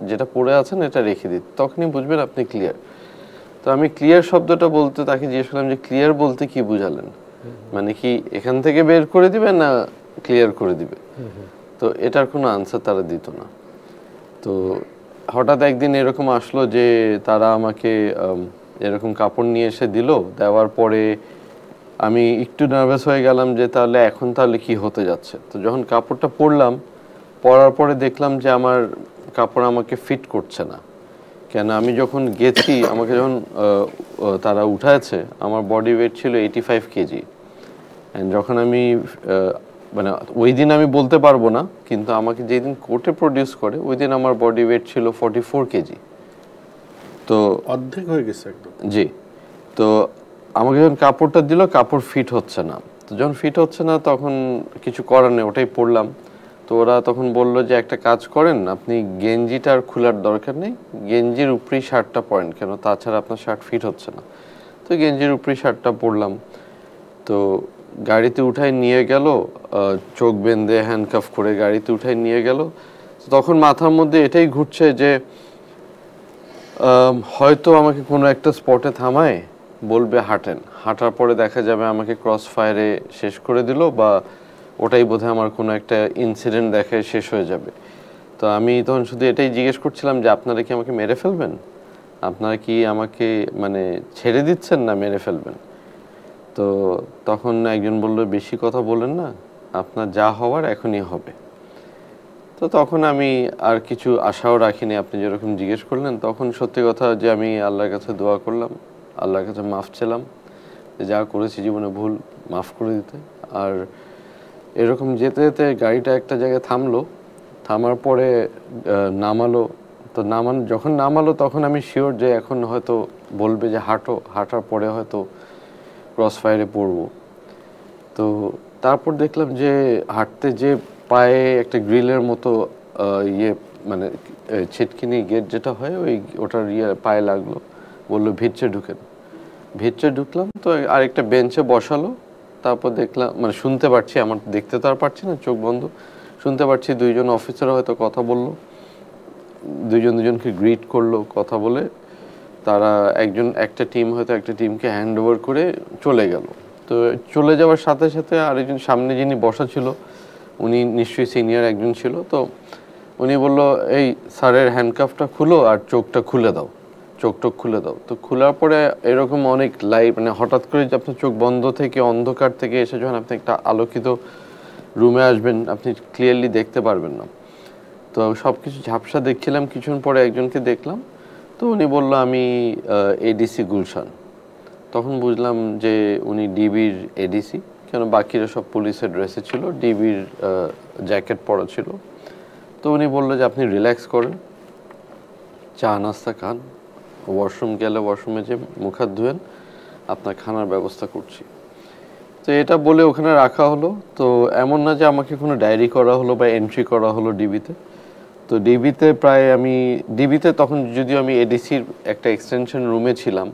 যেটা পরে আছেন এটা রেখে দিতে, তখনই বুঝবেন আপনি ক্লিয়ার। তো আমি ক্লিয়ার শব্দটা বলতে তাকে জিজ্ঞেস করলাম যে ক্লিয়ার বলতে কি বুঝালেন, মানে কি এখান থেকে বের করে দিবে না ক্লিয়ার করে দিবে? তো এটার কোনো আনসার তারা দিত না। তো হঠাৎ একদিন এরকম আসলো যে তারা আমাকে এরকম কাপড় নিয়ে এসে দিল, দেওয়ার পরে আমি একটু নার্ভাস হয়ে গেলাম যে তাহলে কি হতে যাচ্ছে। তো যখন কাপড়টা পরার পরে দেখলাম যে আমার কাপড় আমাকে ফিট করছে না। কেন, আমি যখন গেছি, আমাকে যখন তারা উঠাচ্ছে, আমার বডি ওয়েট ছিল 85 কেজি। অ্যান্ড যখন আমি মানে ওই দিন আমি বলতে পারবো না, কিন্তু আমাকে যেদিন কোর্টে প্রডিউস করে ওই দিন আমার বডি ওয়েট ছিল 44 কেজি। তো অর্ধেক হয়ে গেছে একদম। জি। তো আমাকে যখন কাপড়টা দিল, কাপড় ফিট হচ্ছে না। তো যখন ফিট হচ্ছে না তখন কিছু করার নেই, ওটাই পরলাম। তো ওরা তখন বলল যে একটা কাজ করেন, আপনি গেঞ্জিটা আর খোলার দরকার নেই, গেঞ্জির উপরেই শার্টটা পরেন, কেন তাছাড়া আপনার শার্ট ফিট হচ্ছে না। তো গেঞ্জির উপরেই শার্টটা পরলাম। তো গাড়িতে উঠাই নিয়ে গেল, চোখ বেঁধে হ্যান্ডকাফ করে গাড়িতে উঠাই নিয়ে গেল। তখন মাথার মধ্যে এটাই ঘুরছে যে হয়তো আমাকে কোনো একটা স্পটে থামায় বলবে হাঁটেন, হাঁটার পরে দেখা যাবে আমাকে ক্রস ফায়ারে শেষ করে দিল, বা ওটাই বোধহয় আমার কোনো একটা ইনসিডেন্ট দেখায় শেষ হয়ে যাবে। তো আমি তখন শুধু এটাই জিজ্ঞেস করছিলাম যে আপনারা কি আমাকে মেরে ফেলবেন, আপনারা কি আমাকে মানে ছেড়ে দিচ্ছেন না মেরে ফেলবেন? তো তখন একজন বলল বেশি কথা বলেন না, আপনার যা হওয়ার এখনই হবে। তো তখন আমি আর কিছু আশাও রাখিনি, আপনি যেরকম জিজ্ঞেস করলেন। তখন সত্যি কথা যে আমি আল্লাহর কাছে দোয়া করলাম, আল্লাহর কাছে মাফ চেলাম যে যা করেছি জীবনে ভুল, মাফ করে দিতে। আর এরকম যেতে যেতে গাড়িটা একটা জায়গায় থামার পরে নামালো। তো যখন নামালো তখন আমি শিওর যে এখন হয়তো বলবে যে হাঁটার পরে হয়তো ক্রস ফায়ারে পড়বো। তো তারপর দেখলাম যে হাঁটতে যে পায়ে একটা গ্রিলের মতো মানে ছিটকিনি গেট যেটা হয় ওটার পায়ে লাগলো, বললো ভিতরে ঢুকেন। ভিতরে ঢুকলাম, তো আরেকটা বেঞ্চে বসালো। তারপর দেখলাম, মানে শুনতে পাচ্ছি, আমার দেখতে তো আর পারছি না, চোখ বন্ধ, শুনতে পাচ্ছি 2জন অফিসার হয়তো কথা বললো, দুজনকে গ্রিট করলো, কথা বলে তারা একটা টিম হয়তো একটা টিমকে হ্যান্ড ওভার করে চলে গেল। তো চলে যাওয়ার সাথে সাথে আরেকজন সামনে যিনি বসা ছিল, উনি নিশ্চয়ই সিনিয়র একজন ছিল। তো উনি বললো এই স্যারের হ্যান্ডকাফটা খুলো আর চোখটা খুলে দাও, চোখ খুলে দাও। তো খোলার পরে এরকম অনেক লাইট, মানে হঠাৎ করে যে আপনার চোখ বন্ধ থেকে অন্ধকার থেকে এসে যখন আপনি একটা আলোকিত রুমে আসবেন, আপনি ক্লিয়ারলি দেখতে পারবেন না। তো সব কিছু ঝাপসা দেখছিলাম, কিছুক্ষণ পরে একজনকে দেখলাম। তো উনি বললো আমি এডিসি গুলশান। তখন বুঝলাম যে উনি ডিবির এডিসি, কেন বাকিরা সব পুলিশের ড্রেসে ছিল, ডিবির জ্যাকেট পরা ছিল। তো উনি বললো যে আপনি রিল্যাক্স করেন, চা নাস্তা খান, ওয়াশরুম গেলে ওয়াশরুমে যে মুখ হাত ধুয়েন, আপনার খানার ব্যবস্থা করছি। তো এটা বলে ওখানে রাখা হলো। তো এমন না যে আমাকে কোনো ডায়েরি করা হলো বা এন্ট্রি করা হলো ডিবিতে। তো ডিবিতে প্রায় আমি ডিবিতে তখন যদিও আমি এডিসির একটা এক্সটেনশন রুমে ছিলাম,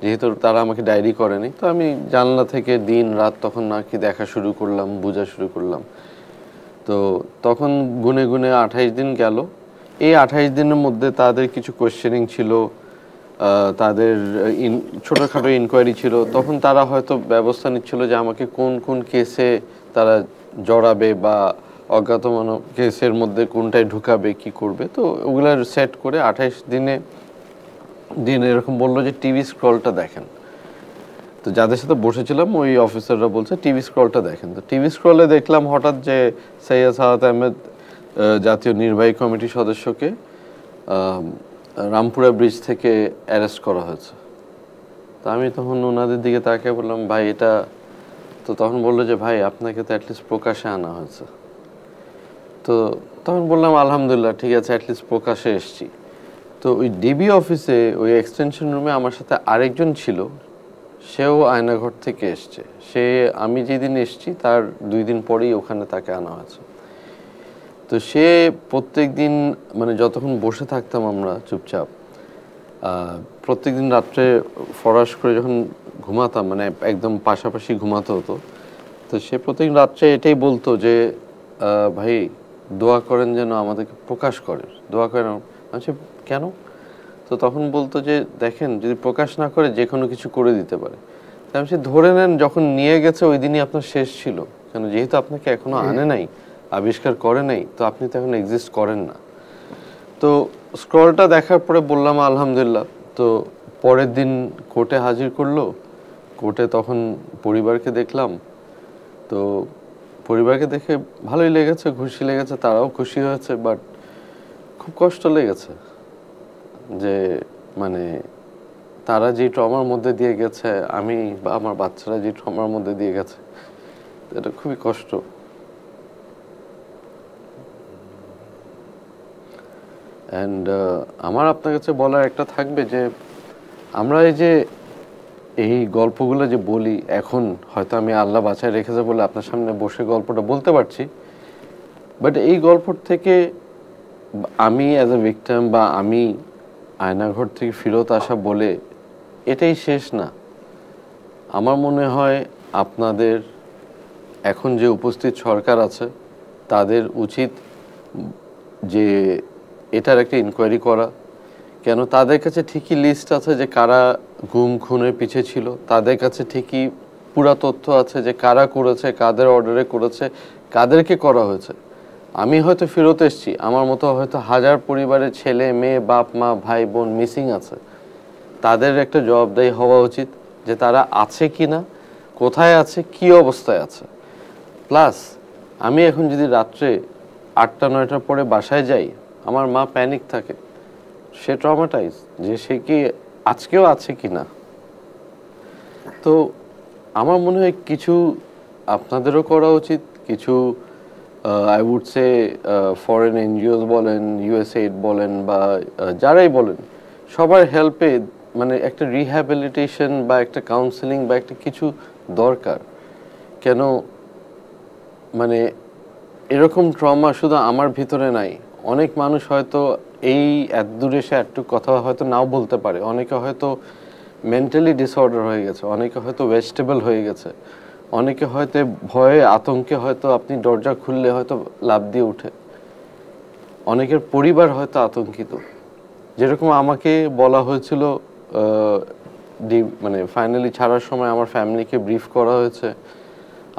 যেহেতু তারা আমাকে ডায়েরি করেনি, তো আমি জানলা থেকে দিন রাত তখন নাকি দেখা শুরু করলাম, বোঝা শুরু করলাম। তো তখন গুনে গুনে 28 দিন গেল। এই 28 দিনের মধ্যে তাদের কিছু কোয়েশ্চেনিং ছিল, তাদের ছোটোখাটো ইনকোয়ারি ছিল। তখন তারা হয়তো ব্যবস্থা নিচ্ছিল যে আমাকে কোন কোন কেসে তারা জড়াবে বা অজ্ঞাতমান কেসের মধ্যে কোনটায় ঢুকাবে, কি করবে। তো ওগুলো সেট করে 28 দিন এরকম বললো যে টিভি স্ক্রলটা দেখেন। তো যাদের সাথে বসেছিলাম ওই অফিসাররা বলছে টিভি স্ক্রলটা দেখেন। তো টিভি স্ক্রলে দেখলাম হঠাৎ যে সৈয়দ সাদাত আহমেদ জাতীয় নির্বাহী কমিটির সদস্যকে রামপুরা ব্রিজ থেকে অ্যারেস্ট করা হয়েছে। তো আমি তখন ওনাদের দিকে তাকিয়ে বললাম, ভাই এটা তো, তখন বললো যে ভাই আপনাকে তো অ্যাটলিস্ট প্রকাশে আনা হয়েছে। তো তখন বললাম আলহামদুলিল্লাহ, ঠিক আছে, অ্যাটলিস্ট প্রকাশে এসছি। তো ওই ডিবি অফিসে ওই এক্সটেনশন রুমে আমার সাথে আরেকজন ছিল, সেও আয়নাঘর থেকে এসছে। আমি যেদিন এসছি তার 2 দিন পরেই ওখানে তাকে আনা হয়েছে। তো সে প্রত্যেক দিন মানে যতক্ষণ বসে থাকতাম আমরা চুপচাপ, প্রত্যেক দিন রাত্রে ফরাস করে যখন ঘুমাতাম, মানে একদম পাশাপাশি ঘুমাতে হতো, তো সে প্রত্যেক রাত্রে এটাই বলতো যে ভাই দোয়া করেন যেন আমাদেরকে প্রকাশ করে, দোয়া করেন। আমি কেন? তো তখন বলতো যে দেখেন, যদি প্রকাশ না করে যে কোনো কিছু করে দিতে পারে। আমি সে ধরে নেন যখন নিয়ে গেছে ওই দিনই আপনার শেষ ছিল, কেন যেহেতু আপনাকে এখনো আনে নাই, আবিষ্কার করে নাই, তো আপনি তো এখন এক্সিস্ট করেন না। তো স্ক্রলটা দেখার পরে বললাম আলহামদুলিল্লাহ। তো পরের দিন কোর্টে হাজির করলো। কোর্টে তখন পরিবারকে দেখলাম। তো পরিবারকে দেখে ভালোই লেগেছে, খুশি লেগেছে, তারাও খুশি হয়েছে, বাট খুব কষ্ট লেগেছে যে মানে তারা যে ট্রমার মধ্যে দিয়ে গেছে, আমি বা আমার বাচ্চারা যে ট্রমার মধ্যে দিয়ে গেছে, এটা খুবই কষ্ট। অ্যান্ড আমার আপনার কাছে বলার একটা থাকবে যে আমরা এই গল্পগুলো যে বলি, এখন হয়তো আমি আল্লাহ বাঁচায় রেখেছে বলে আপনার সামনে বসে গল্পটা বলতে পারছি, বাট এই গল্প থেকে আমি অ্যাজ এ ভিকটিম বা আমি আয়নাঘর থেকে ফেরত আসা বলে এটাই শেষ না। আমার মনে হয় আপনাদের এখন যে উপস্থিত সরকার আছে তাদের উচিত যে এটার একটা ইনকোয়ারি করা। কেন তাদের কাছে ঠিকই লিস্ট আছে যে কারা গুম খুনের পিছে ছিল, তাদের কাছে ঠিকই পুরা তথ্য আছে যে কারা করেছে, কাদের অর্ডারে করেছে, কাদেরকে করা হয়েছে। আমি হয়তো ফেরত এসেছি, আমার মতো হয়তো হাজার পরিবারের ছেলে মেয়ে, বাপ মা, ভাই বোন মিসিং আছে। তাদের একটা জবাবদাহি হওয়া উচিত যে তারা আছে কি না, কোথায় আছে, কি অবস্থায় আছে। প্লাস আমি এখন যদি রাত্রে 8টা 9টার পরে বাসায় যাই, আমার মা প্যানিক থাকে, সে ট্রমাটাইজ যে সে কি আজকেও আছে কি না। তো আমার মনে হয় কিছু আপনাদেরও করা উচিত, কিছু I would say foreign NGOs বলেন, ইউএসএইড বলেন বা যারাই বলেন, সবার হেল্পে মানে একটা রিহ্যাবিলিটেশন বা একটা কাউন্সেলিং বা একটা কিছু দরকার। কেন মানে এরকম ট্রমা শুধু আমার ভিতরে নাই, অনেক মানুষ হয়তো এই এত দূরে এসে একটু কথা হয়তো নাও বলতে পারে, অনেকে হয়তো মেন্টালি ডিসঅর্ডার হয়ে গেছে, অনেকে হয়তো ভেজিটেবল হয়ে গেছে, অনেকে হয়তো ভয়ে আতঙ্কে হয়তো আপনি দরজা খুললে হয়তো লাফ দিয়ে উঠে, অনেকের পরিবার হয়তো আতঙ্কিত। যেরকম আমাকে বলা হয়েছিল মানে ফাইনালি ছাড়ার সময় আমার ফ্যামিলিকে ব্রিফ করা হয়েছে,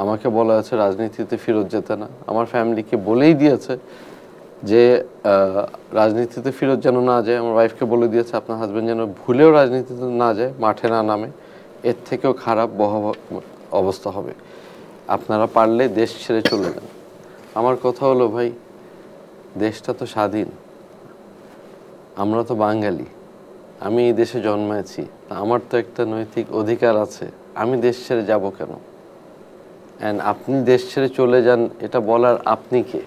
আমাকে বলা হয়েছে রাজনীতিতে ফেরত যেতে না। আমার ফ্যামিলিকে বলেই দিয়েছে যে রাজনীতিতে ফেরত যেন না যায়। আমার ওয়াইফকে বলে দিয়েছে আপনার হাজব্যান্ড যেন ভুলেও রাজনীতিতে না যায়, মাঠে না নামে, এর থেকেও খারাপ অবস্থা হবে, আপনারা পারলে দেশ ছেড়ে চলে যান। আমার কথা হলো ভাই, দেশটা তো স্বাধীন, আমরা তো বাঙালি, আমি এই দেশে জন্মেছি, আমার তো একটা নৈতিক অধিকার আছে, আমি দেশ ছেড়ে যাব কেন? অ্যান্ড আপনি দেশ ছেড়ে চলে যান এটা বলার আপনি কে?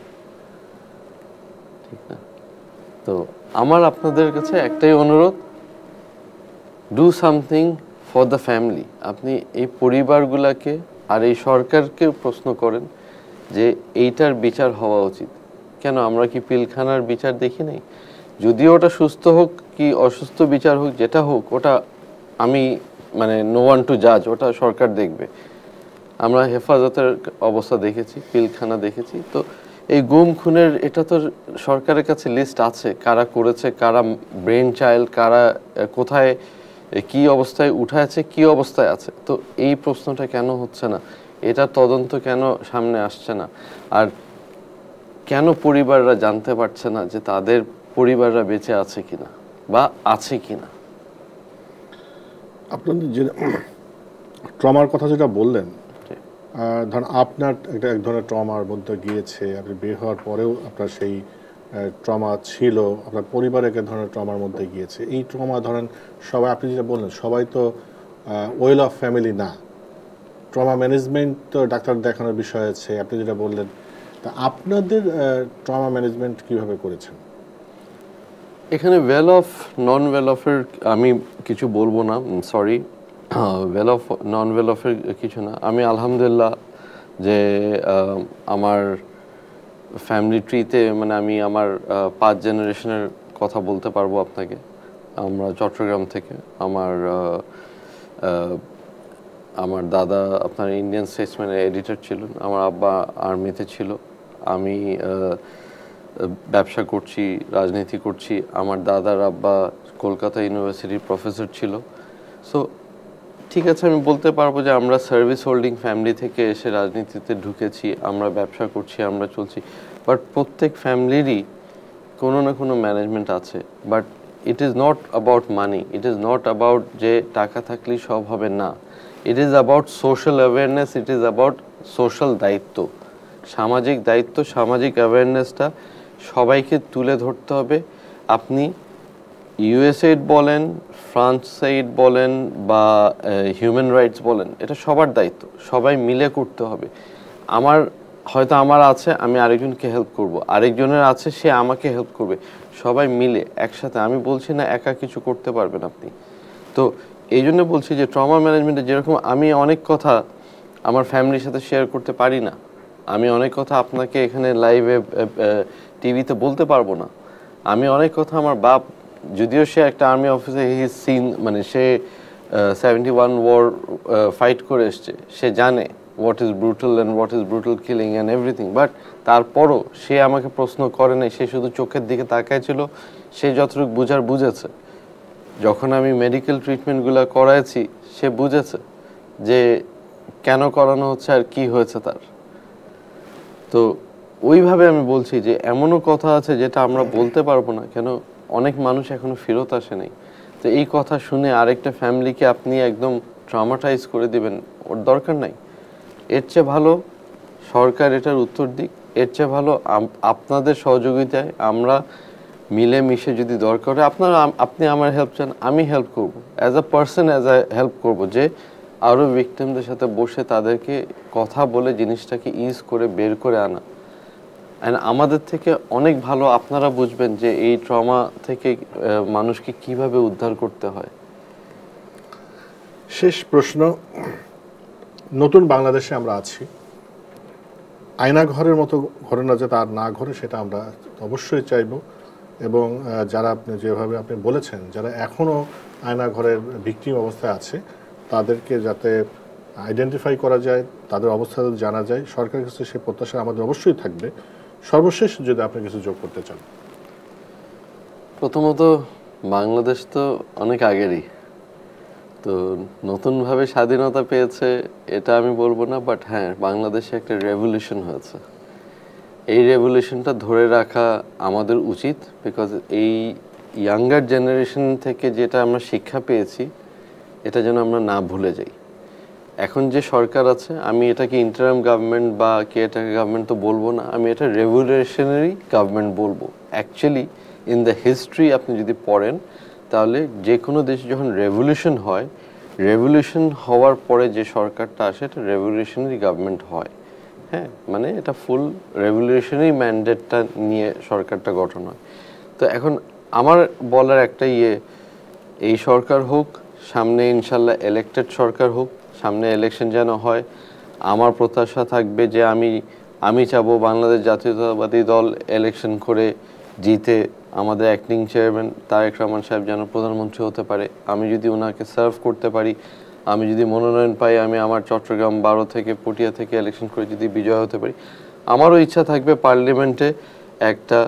ঠিক না? তো আমার আপনাদের কাছে একটাই অনুরোধ, do something for the family. আপনি এই পরিবারগুলোকে আর এই সরকারকে প্রশ্ন করেন যে এইটার বিচার হওয়া উচিত। কেন আমরা কি পিলখানার বিচার দেখি নাই? যদিও ওটা সুস্থ হোক কি অসুস্থ বিচার হোক, যেটা হোক, ওটা আমি মানে নো ওয়ান টু জাজ, ওটা সরকার দেখবে। আমরা হেফাজতের অবস্থা দেখেছি, পিলখানা দেখেছি। তো এই গুম খুনের এটা তো সরকারের কাছে লিস্ট আছে, কারা করেছে, কারা ব্রেন চাইল্ড, কারা কোথায় কি অবস্থায় উঠাছে, কি অবস্থায় আছে। তো এই প্রশ্নটা কেন হচ্ছে না? এটা তদন্ত কেন সামনে আসছে না? আর কেন পরিবাররা জানতে পারছে না যে তাদের পরিবাররা বেঁচে আছে কিনা বা আছে কিনা? আপনাদের যে ট্রমার কথা যেটা বললেন, ধরেন আপনার একটা এক ধরনের ট্রমার মধ্যে গিয়েছে, আপনি বের হওয়ার পরেও আপনার সেই ট্রমা ছিল, আপনার পরিবার এক ধরনের ট্রমার মধ্যে গিয়েছে। এই ট্রমা ধরেন সবাই, আপনি যেটা বললেন, সবাই তো ওয়েল অফ ফ্যামিলি না। ট্রমা ম্যানেজমেন্ট তো ডাক্তার দেখানোর বিষয় আছে, আপনি যেটা বললেন। তা আপনাদের ট্রমা ম্যানেজমেন্ট কিভাবে করেছেন? এখানে ওয়েল অফ নন ওয়েল অফের আমি কিছু বলবো না, sorry. Well off non well অফের কিছু না। আমি আলহামদুলিল্লাহ যে আমার ফ্যামিলি ট্রিতে মানে আমি আমার 5 জেনারেশনের কথা বলতে পারবো আপনাকে। আমরা চট্টগ্রাম থেকে, আমার দাদা আপনার ইন্ডিয়ান স্টেটসম্যানের এডিটর ছিলেন, আমার আব্বা আর্মিতে ছিল, আমি ব্যবসা করছি, রাজনীতি করছি, আমার দাদার আব্বা কলকাতা ইউনিভার্সিটির প্রফেসর ছিল। সো ঠিক আছে, আমি বলতে পারবো যে আমরা সার্ভিস হোল্ডিং ফ্যামিলি থেকে এসে রাজনীতিতে ঢুকেছি, আমরা ব্যবসা করছি, আমরা চলছি। বাট প্রত্যেক ফ্যামিলিরই কোনো না কোনো ম্যানেজমেন্ট আছে। But it is not about money, it is not about যে টাকা থাকলেই সব হবে না। It is about social awareness, it is about social দায়িত্ব, সামাজিক দায়িত্ব, সামাজিক অ্যাওয়ারনেসটা সবাইকে তুলে ধরতে হবে। আপনি ইউএসএইড বলেন, ফ্রান্স এইড বলেন বা হিউম্যান রাইটস বলেন, এটা সবার দায়িত্ব, সবাই মিলে করতে হবে। হয়তো আমার আছে, আমি আরেকজনকে হেল্প করব, আরেকজনের আছে, সে আমাকে হেল্প করবে, সবাই মিলে একসাথে। আমি বলছি না একা কিছু করতে পারবেন আপনি। তো এই জন্য বলছি যে ট্রমা ম্যানেজমেন্টে যেরকম আমি অনেক কথা আমার ফ্যামিলির সাথে শেয়ার করতে পারি না, আমি অনেক কথা আপনাকে এখানে লাইভে টিভিতে বলতে পারবো না। আমি অনেক কথা আমার বাপ, যদিও সে একটা আর্মি অফিসে হিজ সিন, মানে সে 71 ওয়ার ফাইট করে এসছে, সে জানে what is brutal and what is brutal killing and everything. But তারপরও সে আমাকে প্রশ্ন করে নাই, সে শুধু চোখের দিকে তাকায় ছিল, সে যতটুকু বুঝার বুঝেছে। যখন আমি মেডিকেল ট্রিটমেন্টগুলো করাইছি, সে বুঝেছে যে কেন করানো হচ্ছে আর কি হয়েছে তার। তো ওইভাবে আমি বলছি যে এমনও কথা আছে যেটা আমরা বলতে পারবো না, কেন অনেক মানুষ এখনো ফেরত আসে নাই। তো এই কথা শুনে আরেকটা ফ্যামিলিকে আপনি একদম ট্রমাটাইজ করে দিবেন, ওর দরকার নাই। এর চেয়ে ভালো সরকার এটার উত্তর দিক, এর চেয়ে ভালো আপনাদের সহযোগিতায় আমরা মিলেমিশে যদি দরকার হয়, আপনি আমার হেল্প চান, আমি হেল্প করব, as a person, as a help করব, যে আরও ভিকটিমদের সাথে বসে তাদেরকে কথা বলে জিনিসটাকে ইজ করে বের করে আনা। অ্যান্ড আমাদের থেকে অনেক ভালো আপনারা বুঝবেন যে এই ট্রমা থেকে মানুষকে কিভাবে উদ্ধার করতে হয়। শেষ প্রশ্ন, নতুন বাংলাদেশে আমরা আছি, আয়না ঘরের মতো ঘটনা যাতে আর না ঘটে সেটা আমরা অবশ্যই চাইব। এবং যারা আপনি যেভাবে আপনি বলেছেন, যারা এখনও আয়না ঘরের ভিকটিম অবস্থায় আছে, তাদেরকে যাতে আইডেন্টিফাই করা যায়, তাদের অবস্থা যদি জানা যায়, সরকারের কাছে সে প্রত্যাশা আমাদের অবশ্যই থাকবে। সর্বশেষ যদি আপনি কিছু যোগ করতে চান। প্রথমত বাংলাদেশ তো অনেক আগেরই, তো নতুনভাবে স্বাধীনতা পেয়েছে এটা আমি বলবো না, বাট হ্যাঁ বাংলাদেশে একটা রেভলিউশন হয়েছে। এই রেভলিউশনটা ধরে রাখা আমাদের উচিত, বিকজ এই ইয়াঙ্গার জেনারেশন থেকে যেটা আমরা শিক্ষা পেয়েছি এটা যেন আমরা না ভুলে যাই। এখন যে সরকার আছে, আমি এটাকে ইন্টারিম গভর্নমেন্ট বা কেয়ারটেকার গভর্নমেন্ট তো বলবো না, আমি এটা রেভলিউশনারি গভর্নমেন্ট বলবো। অ্যাকচুয়ালি ইন দ্য হিস্ট্রি আপনি যদি পড়েন, তাহলে যে কোনো দেশে যখন রেভলিউশন হয়, রেভলিউশন হওয়ার পরে যে সরকারটা আসে এটা রেভলিউশনারি গভর্নমেন্ট হয়। হ্যাঁ, মানে এটা ফুল রেভলিউশনারি ম্যান্ডেটটা নিয়ে সরকারটা গঠন হয়। তো এখন আমার বলার একটা এই সরকার হোক, সামনে ইনশাল্লাহ ইলেক্টেড সরকার হোক, সামনে ইলেকশন যেন হয়। আমার প্রত্যাশা থাকবে যে আমি চাবো বাংলাদেশ জাতীয়তাবাদী দল ইলেকশন করে জিতে আমাদের অ্যাক্টিং চেয়ারম্যান তারেক রহমান সাহেব যেন প্রধানমন্ত্রী হতে পারে। আমি যদি ওনাকে সার্ভ করতে পারি, আমি যদি মনোনয়ন পাই, আমি আমার চট্টগ্রাম 12 থেকে পটিয়া থেকে ইলেকশন করে যদি বিজয় হতে পারি, আমারও ইচ্ছা থাকবে পার্লামেন্টে একটা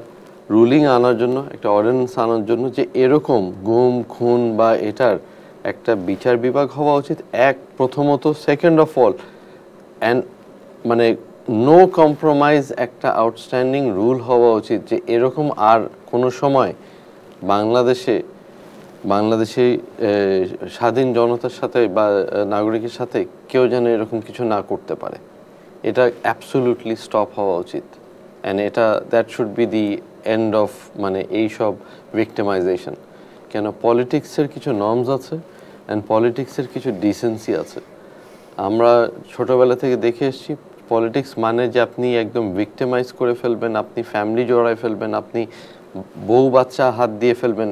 রুলিং আনার জন্য, একটা অর্ডিন্যান্স আনার জন্য যে এরকম গুম খুন বা এটার একটা বিচার বিভাগ হওয়া উচিত। প্রথমত, সেকেন্ড অফ অল অ্যান্ড মানে নো কম্প্রোমাইজ একটা আউটস্ট্যান্ডিং রুল হওয়া উচিত যে এরকম আর কোনো সময় বাংলাদেশে স্বাধীন জনতার সাথে বা নাগরিকের সাথে কেউ যেন এরকম কিছু না করতে পারে। এটা অ্যাবসোলিউটলি স্টপ হওয়া উচিত। অ্যান্ড এটা that should be the end of মানে এইসব ভিক্টিমাইজেশন। কেন পলিটিক্সের কিছু নর্মস আছে অ্যান্ড পলিটিক্সের কিছু ডিসেন্সি আছে। আমরা ছোটবেলা থেকে দেখে এসেছি পলিটিক্স মানে যে আপনি একদম ভিক্টিমাইজ করে ফেলবেন, আপনি ফ্যামিলি জড়ায় ফেলবেন, আপনি বউ বাচ্চা হাত দিয়ে ফেলবেন,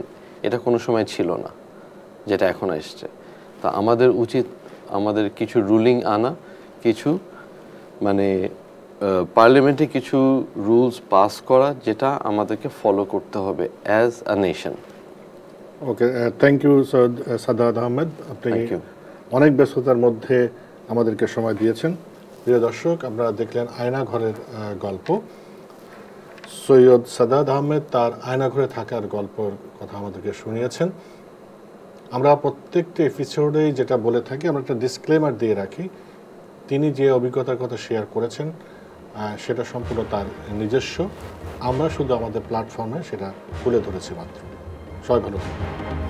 এটা কোনো সময় ছিল না যেটা এখন এসছে। তা আমাদের উচিত আমাদের কিছু রুলিং আনা, কিছু মানে পার্লামেন্টে কিছু রুলস পাস করা যেটা আমাদেরকে ফলো করতে হবে as a nation. Okay, thank you Syed Sadat Ahmed, আপনি অনেক ব্যস্ততার মধ্যে আমাদেরকে সময় দিয়েছেন। প্রিয় দর্শক, আপনারা দেখলেন আয়নাঘরের গল্প। সৈয়দ সাদাত আহমেদ তার আয়নাঘরে থাকার গল্পর কথা আমাদেরকে শুনিয়েছেন। আমরা প্রত্যেকটি এপিসোডেই যেটা বলে থাকি, আমরা একটা ডিসক্লেমার দিয়ে রাখি, তিনি যে অভিজ্ঞতার কথা শেয়ার করেছেন সেটা সম্পূর্ণ তার নিজস্ব। আমরা শুধু আমাদের প্ল্যাটফর্মে সেটা তুলে ধরেছি মাত্র। সবাই ভালো থাকবেন।